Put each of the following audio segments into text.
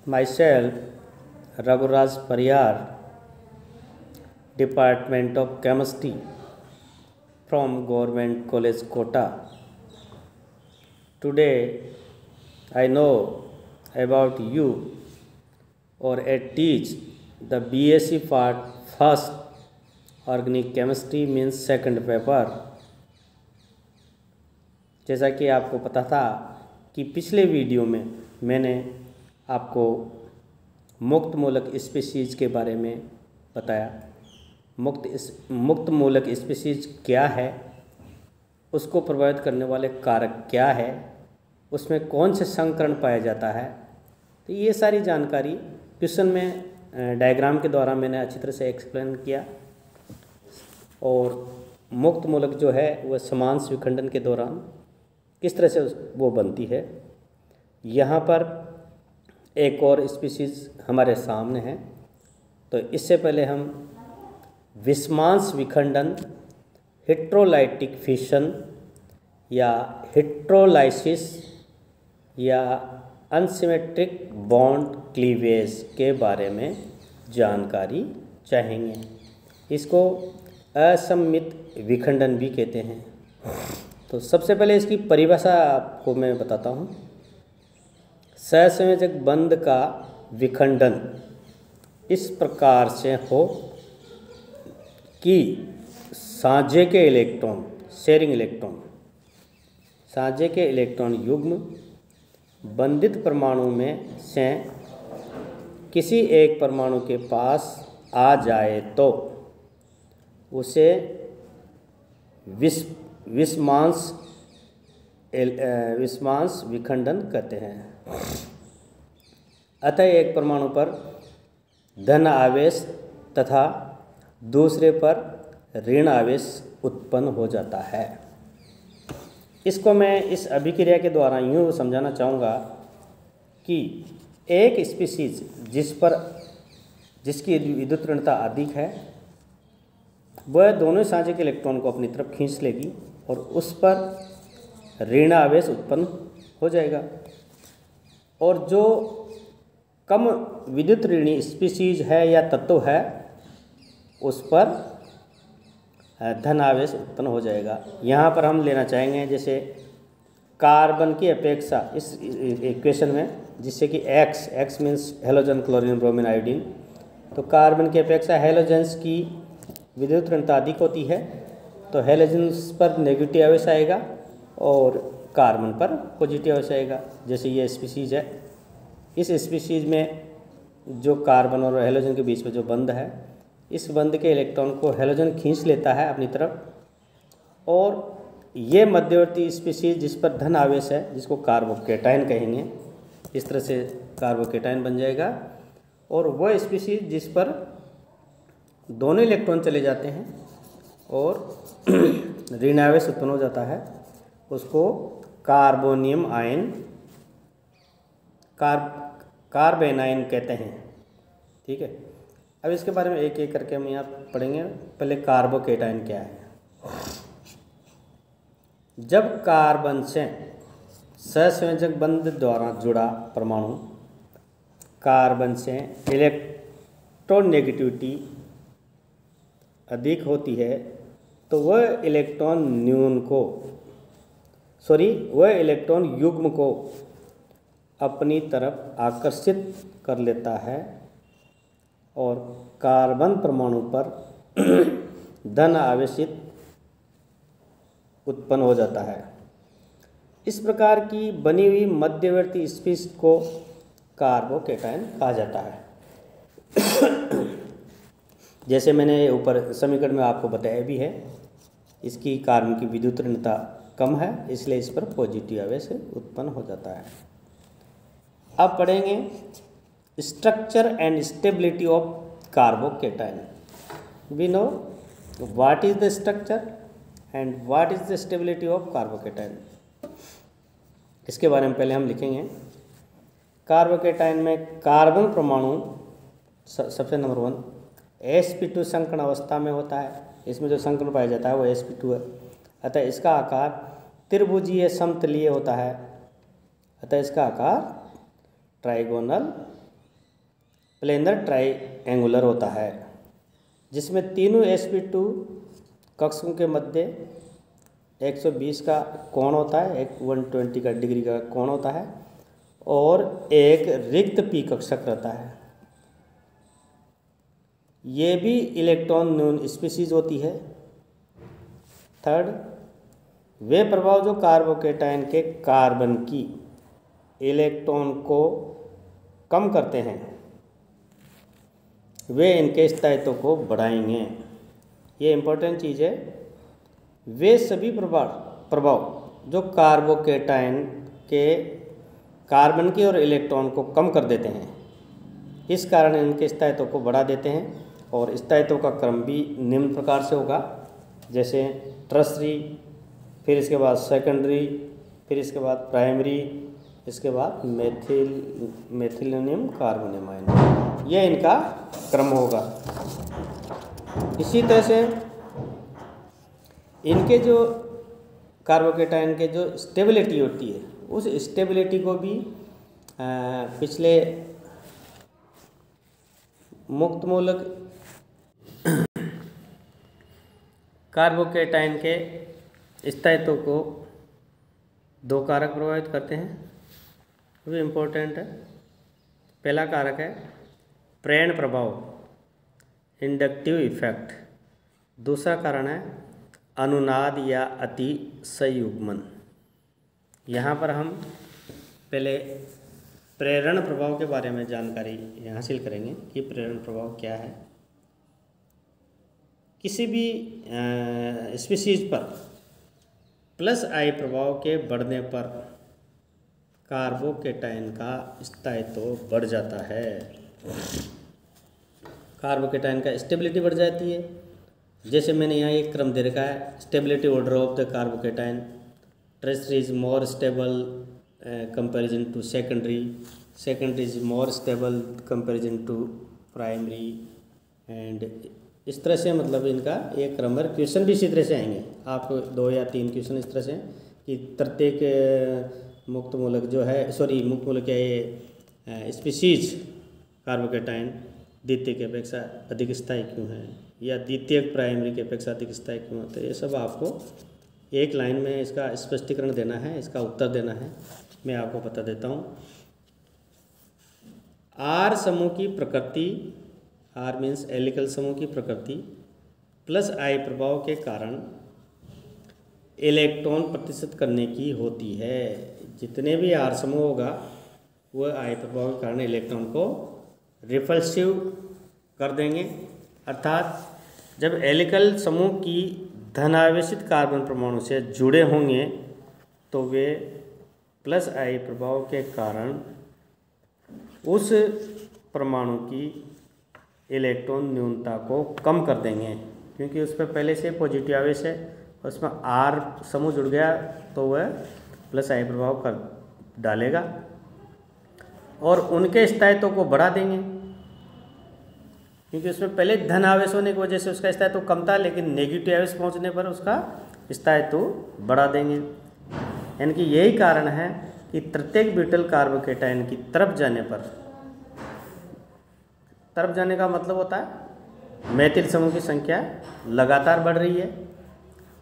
Myself, Raguraj Pariyar, Department of Chemistry from Government College Kota. Today, I know about you or I teach the BSc part first Organic Chemistry means second paper. जैसा कि आपको पता था कि पिछले video में मैंने आपको मुक्त मूलक स्पीशीज़ के बारे में बताया। मुक्त मूलक स्पीशीज़ क्या है, उसको प्रभावित करने वाले कारक क्या है, उसमें कौन से संकरण पाया जाता है, तो ये सारी जानकारी क्वेश्चन में डायग्राम के द्वारा मैंने अच्छी तरह से एक्सप्लेन किया। और मुक्त मूलक जो है वह समांश विखंडन के दौरान किस तरह से वो बनती है। यहाँ पर एक और स्पीशीज़ हमारे सामने है, तो इससे पहले हम विषमांश विखंडन, हेट्रोलाइटिक फिशन या हेट्रोलाइसिस या अनसिमेट्रिक बॉन्ड क्लीवेज के बारे में जानकारी चाहेंगे। इसको असममित विखंडन भी कहते हैं। तो सबसे पहले इसकी परिभाषा आपको मैं बताता हूँ। सहसंयोजक बंध का विखंडन इस प्रकार से हो कि साझे के इलेक्ट्रॉन, शेयरिंग इलेक्ट्रॉन, साझे के इलेक्ट्रॉन युग्म बंधित परमाणु में से किसी एक परमाणु के पास आ जाए तो उसे विषमांश विखंडन कहते हैं। अतः एक परमाणु पर धन आवेश तथा दूसरे पर ऋण आवेश उत्पन्न हो जाता है। इसको मैं इस अभिक्रिया के द्वारा यूँ समझाना चाहूँगा कि एक स्पीशीज जिसकी विद्युत ऋणता अधिक है, वह दोनों साझे के इलेक्ट्रॉन को अपनी तरफ खींच लेगी और उस पर ऋण आवेश उत्पन्न हो जाएगा। और जो कम विद्युत ऋणी स्पीशीज है या तत्व है, उस पर धन आवेश उत्पन्न हो जाएगा। यहाँ पर हम लेना चाहेंगे जैसे कार्बन की अपेक्षा इस इक्वेशन में, जिससे कि x means halogen, chlorine, bromine, iodine, तो कार्बन की अपेक्षा हेलोजेंस की विद्युत ऋणता अधिक होती है, तो हेलोजेंस पर नेगेटिव आवेश आएगा और कार्बन पर पॉजिटिव आवेश आएगा। जैसे ये स्पीशीज है, इस स्पीशीज में जो कार्बन और हेलोजन के बीच में जो बंध है, इस बंध के इलेक्ट्रॉन को हेलोजन खींच लेता है अपनी तरफ, और ये मध्यवर्ती स्पीशीज जिस पर धन आवेश है, जिसको कार्बोकेटाइन कहेंगे, इस तरह से कार्बोकेटाइन बन जाएगा। और वह स्पीशीज जिस पर दोनों इलेक्ट्रॉन चले जाते हैं और ऋण आवेश उत्पन्न हो जाता है, उसको कार्बोनियम आयन, कार्बेनाइन कहते हैं। ठीक है, अब इसके बारे में एक एक करके हम यहाँ पढ़ेंगे। पहले कार्बोकेटाइन क्या है। जब कार्बन से सहसंयोजक बंध द्वारा जुड़ा परमाणु कार्बन से इलेक्ट्रोनेगेटिविटी अधिक होती है, तो वह इलेक्ट्रॉन युग्म को अपनी तरफ आकर्षित कर लेता है और कार्बन परमाणु पर धन आवेशित उत्पन्न हो जाता है। इस प्रकार की बनी हुई मध्यवर्ती स्पीशीज को कार्बोकेटाइन कहा जाता है। जैसे मैंने ऊपर समीकरण में आपको बताया भी है, इसकी कार्बन की विद्युत ऋणता कम है, इसलिए इस पर पॉजिटिव आवेश उत्पन्न हो जाता है। अब पढ़ेंगे structure and stability of carbocation. We know what is the structure and what is the stability of carbocation. इसके बारे में पहले हम लिखेंगे। कार्बोकेटाइन में कार्बन परमाणु सबसे नंबर 1 sp2 संकरण अवस्था में होता है। इसमें जो संकरण पाया जाता है वो sp2 है। अतः इसका आकार त्रिभुजीय समतलीय होता है। अतः इसका आकार ट्राइगोनल प्लेनर ट्राइएंगुलर होता है, जिसमें तीनों sp2 कक्षों के मध्य 120 का कोण होता है, एक 120 का डिग्री का कोण होता है और एक रिक्त p कक्षक रहता है। ये भी इलेक्ट्रॉन न्यून स्पीशीज होती है। थर्ड, वे प्रभाव जो कार्बोकेटायन के कार्बन की इलेक्ट्रॉन को कम करते हैं वे इनके स्थायित्व को बढ़ाएंगे। ये इम्पोर्टेंट चीज़ है। वे सभी प्रभाव जो कार्बोकेटायन के कार्बन की और इलेक्ट्रॉन को कम कर देते हैं, इस कारण इनके स्थायित्व को बढ़ा देते हैं। और स्थायित्व का क्रम भी निम्न प्रकार से होगा, जैसे टर्शरी, फिर इसके बाद सेकेंडरी, फिर इसके बाद प्राइमरी, इसके बाद मेथिलियम कार्बोनियम आयन। यह इनका क्रम होगा। इसी तरह से इनके जो कार्बोकेटायन के जो स्टेबिलिटी होती है, उस स्टेबिलिटी को भी पिछले मुक्त मूलक कार्बोकेटायन के स्थायित्व को दो कारक प्रभावित करते हैं, वो भी इम्पोर्टेंट है। पहला कारक है प्रेरण प्रभाव, इंडक्टिव इफेक्ट। दूसरा कारण है अनुनाद या अति संयुग्मन। यहाँ पर हम पहले प्रेरण प्रभाव के बारे में जानकारी हासिल करेंगे कि प्रेरण प्रभाव क्या है। किसी भी स्पीशीज पर प्लस आई प्रभाव के बढ़ने पर कार्बोकेटायन का स्थायित्व बढ़ जाता है। कार्बोकेटायन का स्टेबिलिटी बढ़ जाती है। जैसे मैंने यहाँ एक क्रम दे रखा है, stability order of the carbocation. Tertiary is more stable comparison to secondary, secondary is more stable comparison to primary, and इस तरह से मतलब इनका एक क्रम है। क्वेश्चन भी इसी तरह से आएंगे, आपको 2 या 3 क्वेश्चन इस तरह से कि प्रत्येक मुक्त मूलक जो है, सॉरी मुक्त मूलक क्या ये स्पीशीज कार्बोकेटायन द्वितीय की अपेक्षा अधिक स्थायी क्यों है, या द्वितीय प्राइमरी की अपेक्षा अधिक स्थायी क्यों होता है। ये सब आपको एक लाइन में इसका स्पष्टीकरण देना है, इसका उत्तर देना है। मैं आपको बता देता हूँ। आर समूह की प्रकृति, आर मीन्स एलिकल समूह की प्रकृति प्लस आई प्रभाव के कारण इलेक्ट्रॉन प्रतिशत करने की होती है। जितने भी आर समूह होगा वह आई प्रभाव के कारण इलेक्ट्रॉन को रिपल्सिव कर देंगे। अर्थात जब एलिकल समूह की धनावेशित कार्बन परमाणु से जुड़े होंगे तो वे प्लस आई प्रभाव के कारण उस परमाणु की इलेक्ट्रॉन न्यूनता को कम कर देंगे, क्योंकि उस पर पहले से पॉजिटिव आवेश है, उसमें आर समूह जुड़ गया तो वह प्लस आई प्रभाव कर डालेगा और उनके स्थायित्व को बढ़ा देंगे, क्योंकि उसमें पहले धन आवेश होने की वजह से उसका स्थायित्व कम था, लेकिन नेगेटिव आवेश पहुंचने पर उसका स्थायित्व बढ़ा देंगे। यानी कि यही कारण है कि प्रत्येक ब्यूटाइल कार्बोकेटायन की तरफ जाने का मतलब होता है मेथिल समूह की संख्या लगातार बढ़ रही है,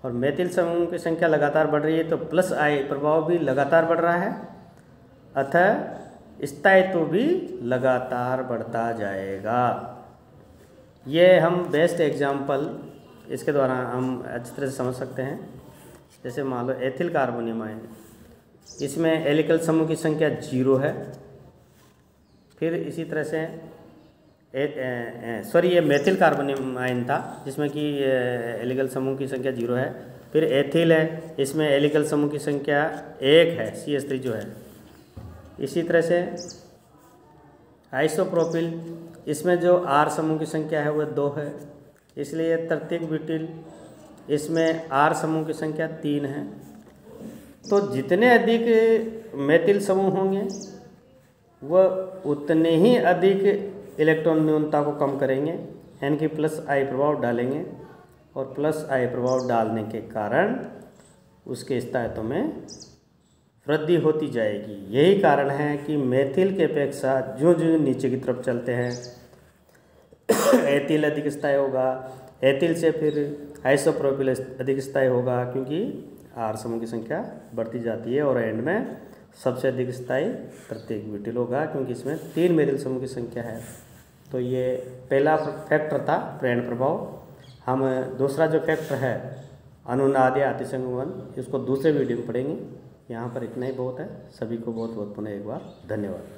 और मेथिल समूह की संख्या लगातार बढ़ रही है तो प्लस आई प्रभाव भी लगातार बढ़ रहा है, अतः स्थायित्व भी लगातार बढ़ता जाएगा। ये हम बेस्ट एग्जाम्पल इसके द्वारा हम अच्छी तरह से समझ सकते हैं। जैसे मान लो एथिल कार्बोनियम आयन, इसमें एलिकल समूह की संख्या 0 है। फिर इसी तरह से ये मेथिल कार्बोनियम आयन था जिसमें कि एलिकल समूह की संख्या 0 है। फिर एथिल है, इसमें एलिकल समूह की संख्या 1 है, CH3 जो है। इसी तरह से आइसोप्रोपिल, इसमें जो R समूह की संख्या है वह 2 है, इसलिए तृतीयक ब्यूटिल, इसमें R समूह की संख्या 3 है। तो जितने अधिक मेथिल समूह होंगे वह उतने ही अधिक इलेक्ट्रॉन न्यूनता को कम करेंगे, यानी कि प्लस आई प्रभाव डालेंगे, और प्लस आई प्रभाव डालने के कारण उसके स्थायित्व में वृद्धि होती जाएगी। यही कारण है कि मेथिल के अपेक्षा जो जो नीचे की तरफ चलते हैं एथिल अधिक स्थायी होगा, एथिल से फिर आइसोप्रोपिल अधिक स्थायी होगा, क्योंकि आर समूह की संख्या बढ़ती जाती है। और एंड में सबसे अधिक स्थायी प्रत्येक ब्यूटिल होगा, क्योंकि इसमें 3 मेथिल समूह की संख्या है। तो ये पहला फैक्टर था प्रेरण प्रभाव। हम दूसरा जो फैक्टर है अनुनाद या अतिसंगमन, इसको दूसरे वीडियो में पढ़ेंगे। यहाँ पर इतना ही बहुत है। सभी को बहुत बहुत पुनः एक बार धन्यवाद।